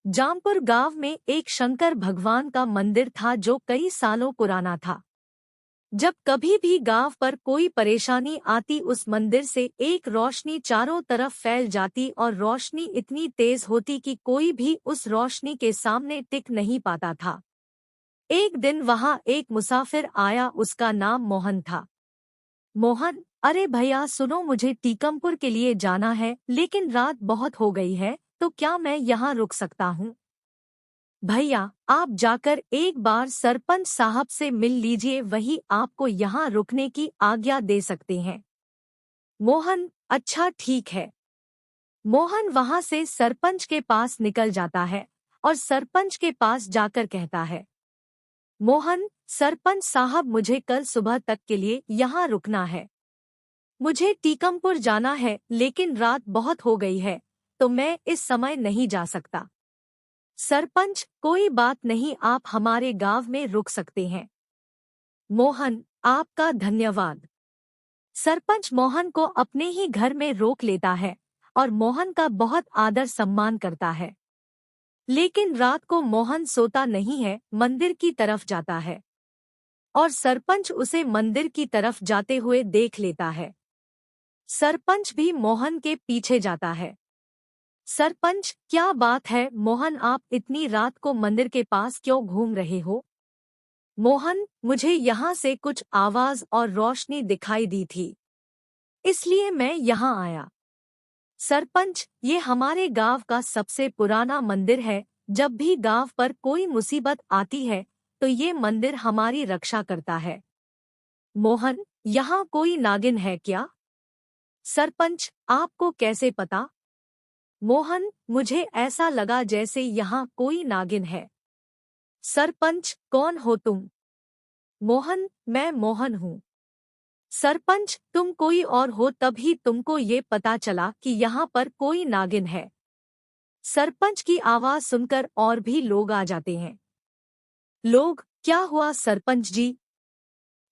जामपुर गांव में एक शंकर भगवान का मंदिर था जो कई सालों पुराना था। जब कभी भी गांव पर कोई परेशानी आती उस मंदिर से एक रोशनी चारों तरफ फैल जाती और रोशनी इतनी तेज होती कि कोई भी उस रोशनी के सामने टिक नहीं पाता था। एक दिन वहां एक मुसाफिर आया, उसका नाम मोहन था। मोहन, अरे भैया सुनो, मुझे टीकमपुर के लिए जाना है लेकिन रात बहुत हो गई है, तो क्या मैं यहाँ रुक सकता हूँ? भैया, आप जाकर एक बार सरपंच साहब से मिल लीजिए, वही आपको यहाँ रुकने की आज्ञा दे सकते हैं। मोहन, अच्छा ठीक है। मोहन वहां से सरपंच के पास निकल जाता है और सरपंच के पास जाकर कहता है, मोहन, सरपंच साहब, मुझे कल सुबह तक के लिए यहाँ रुकना है। मुझे टीकमपुर जाना है लेकिन रात बहुत हो गई है, तो मैं इस समय नहीं जा सकता। सरपंच, कोई बात नहीं, आप हमारे गांव में रुक सकते हैं। मोहन, आपका धन्यवाद। सरपंच मोहन को अपने ही घर में रोक लेता है और मोहन का बहुत आदर सम्मान करता है। लेकिन रात को मोहन सोता नहीं है, मंदिर की तरफ जाता है और सरपंच उसे मंदिर की तरफ जाते हुए देख लेता है। सरपंच भी मोहन के पीछे जाता है। सरपंच, क्या बात है मोहन, आप इतनी रात को मंदिर के पास क्यों घूम रहे हो? मोहन, मुझे यहाँ से कुछ आवाज और रोशनी दिखाई दी थी, इसलिए मैं यहाँ आया। सरपंच, ये हमारे गांव का सबसे पुराना मंदिर है। जब भी गांव पर कोई मुसीबत आती है तो ये मंदिर हमारी रक्षा करता है। मोहन, यहाँ कोई नागिन है क्या? सरपंच, आपको कैसे पता? मोहन, मुझे ऐसा लगा जैसे यहाँ कोई नागिन है। सरपंच, कौन हो तुम? मोहन, मैं मोहन हूँ। सरपंच, तुम कोई और हो तभी तुमको ये पता चला कि यहाँ पर कोई नागिन है। सरपंच की आवाज सुनकर और भी लोग आ जाते हैं। लोग, क्या हुआ सरपंच जी?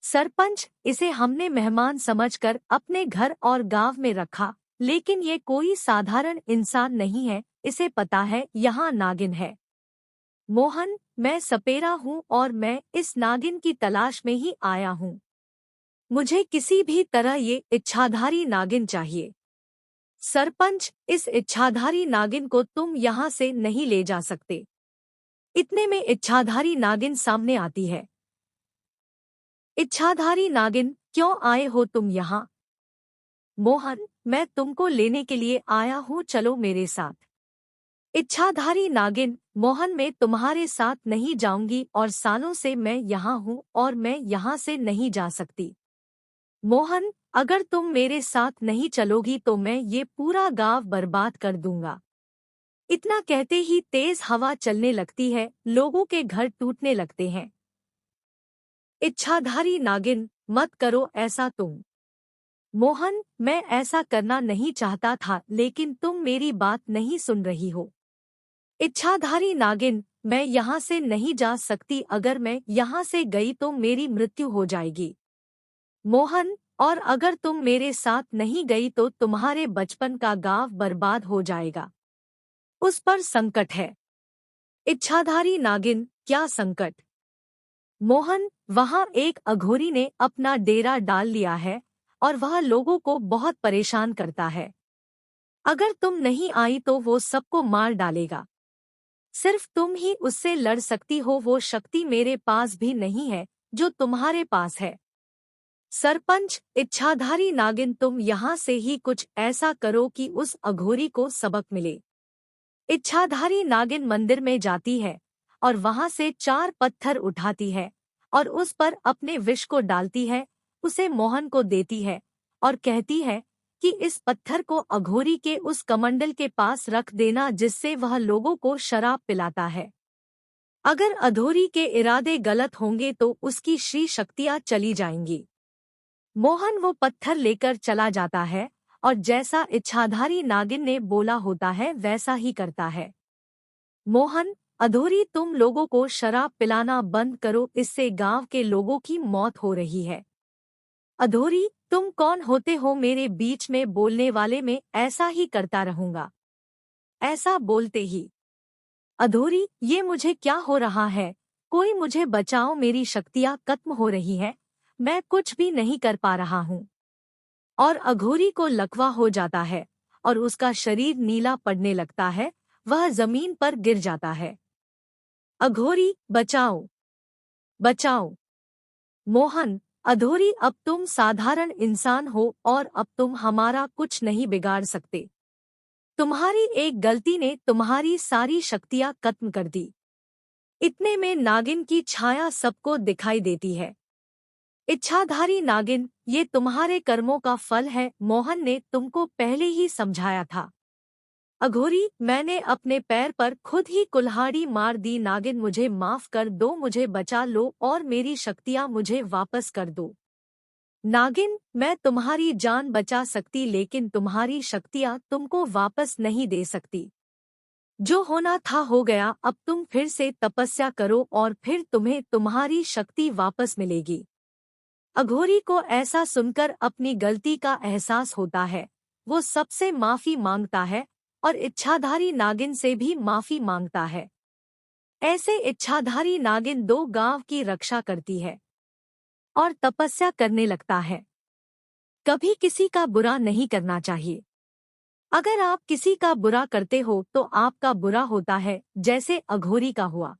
सरपंच, इसे हमने मेहमान समझकर अपने घर और गांव में रखा, लेकिन ये कोई साधारण इंसान नहीं है, इसे पता है यहाँ नागिन है। मोहन, मैं सपेरा हूँ और मैं इस नागिन की तलाश में ही आया हूँ। मुझे किसी भी तरह ये इच्छाधारी नागिन चाहिए। सरपंच, इस इच्छाधारी नागिन को तुम यहाँ से नहीं ले जा सकते। इतने में इच्छाधारी नागिन सामने आती है। इच्छाधारी नागिन, क्यों आए हो तुम यहाँ? मोहन, मैं तुमको लेने के लिए आया हूँ, चलो मेरे साथ। इच्छाधारी नागिन, मोहन, मैं तुम्हारे साथ नहीं जाऊंगी और सालों से मैं यहाँ हूँ और मैं यहाँ से नहीं जा सकती। मोहन, अगर तुम मेरे साथ नहीं चलोगी तो मैं ये पूरा गांव बर्बाद कर दूंगा। इतना कहते ही तेज हवा चलने लगती है, लोगों के घर टूटने लगते हैं। इच्छाधारी नागिन, मत करो ऐसा तुम। मोहन, मैं ऐसा करना नहीं चाहता था लेकिन तुम मेरी बात नहीं सुन रही हो। इच्छाधारी नागिन, मैं यहाँ से नहीं जा सकती, अगर मैं यहाँ से गई तो मेरी मृत्यु हो जाएगी। मोहन, और अगर तुम मेरे साथ नहीं गई तो तुम्हारे बचपन का गांव बर्बाद हो जाएगा। उस पर संकट है। इच्छाधारी नागिन, क्या संकट? मोहन, वहां एक अघोरी ने अपना डेरा डाल लिया है और वह लोगों को बहुत परेशान करता है। अगर तुम नहीं आई तो वो सबको मार डालेगा। सिर्फ तुम ही उससे लड़ सकती हो, वो शक्ति मेरे पास भी नहीं है जो तुम्हारे पास है। सरपंच, इच्छाधारी नागिन, तुम यहाँ से ही कुछ ऐसा करो कि उस अघोरी को सबक मिले। इच्छाधारी नागिन मंदिर में जाती है और वहां से 4 पत्थर उठाती है और उस पर अपने विष को डालती है, उसे मोहन को देती है और कहती है कि इस पत्थर को अघोरी के उस कमंडल के पास रख देना जिससे वह लोगों को शराब पिलाता है। अगर अघोरी के इरादे गलत होंगे तो उसकी श्री शक्तियाँ चली जाएंगी। मोहन वो पत्थर लेकर चला जाता है और जैसा इच्छाधारी नागिन ने बोला होता है वैसा ही करता है। मोहन, अधूरी, तुम लोगों को शराब पिलाना बंद करो, इससे गांव के लोगों की मौत हो रही है। अधूरी, तुम कौन होते हो मेरे बीच में बोलने वाले? में ऐसा ही करता रहूंगा। ऐसा बोलते ही अघोरी, ये मुझे क्या हो रहा है? कोई मुझे बचाओ, मेरी शक्तियाँ खत्म हो रही है, मैं कुछ भी नहीं कर पा रहा हूँ। और अघोरी को लकवा हो जाता है और उसका शरीर नीला पड़ने लगता है, वह जमीन पर गिर जाता है। अघोरी, बचाओ, बचाओ। मोहन, अघोरी, अब तुम साधारण इंसान हो और अब तुम हमारा कुछ नहीं बिगाड़ सकते। तुम्हारी एक गलती ने तुम्हारी सारी शक्तियां खत्म कर दी। इतने में नागिन की छाया सबको दिखाई देती है। इच्छाधारी नागिन, ये तुम्हारे कर्मों का फल है, मोहन ने तुमको पहले ही समझाया था। अघोरी, मैंने अपने पैर पर खुद ही कुल्हाड़ी मार दी। नागिन, मुझे माफ कर दो, मुझे बचा लो और मेरी शक्तियां मुझे वापस कर दो। नागिन, मैं तुम्हारी जान बचा सकती लेकिन तुम्हारी शक्तियां तुमको वापस नहीं दे सकती। जो होना था हो गया, अब तुम फिर से तपस्या करो और फिर तुम्हें तुम्हारी शक्ति वापस मिलेगी। अघोरी को ऐसा सुनकर अपनी गलती का एहसास होता है। वो सबसे माफी मांगता है और इच्छाधारी नागिन से भी माफी मांगता है। ऐसे इच्छाधारी नागिन 2 गांव की रक्षा करती है और तपस्या करने लगता है। कभी किसी का बुरा नहीं करना चाहिए। अगर आप किसी का बुरा करते हो तो आपका बुरा होता है, जैसे अघोरी का हुआ।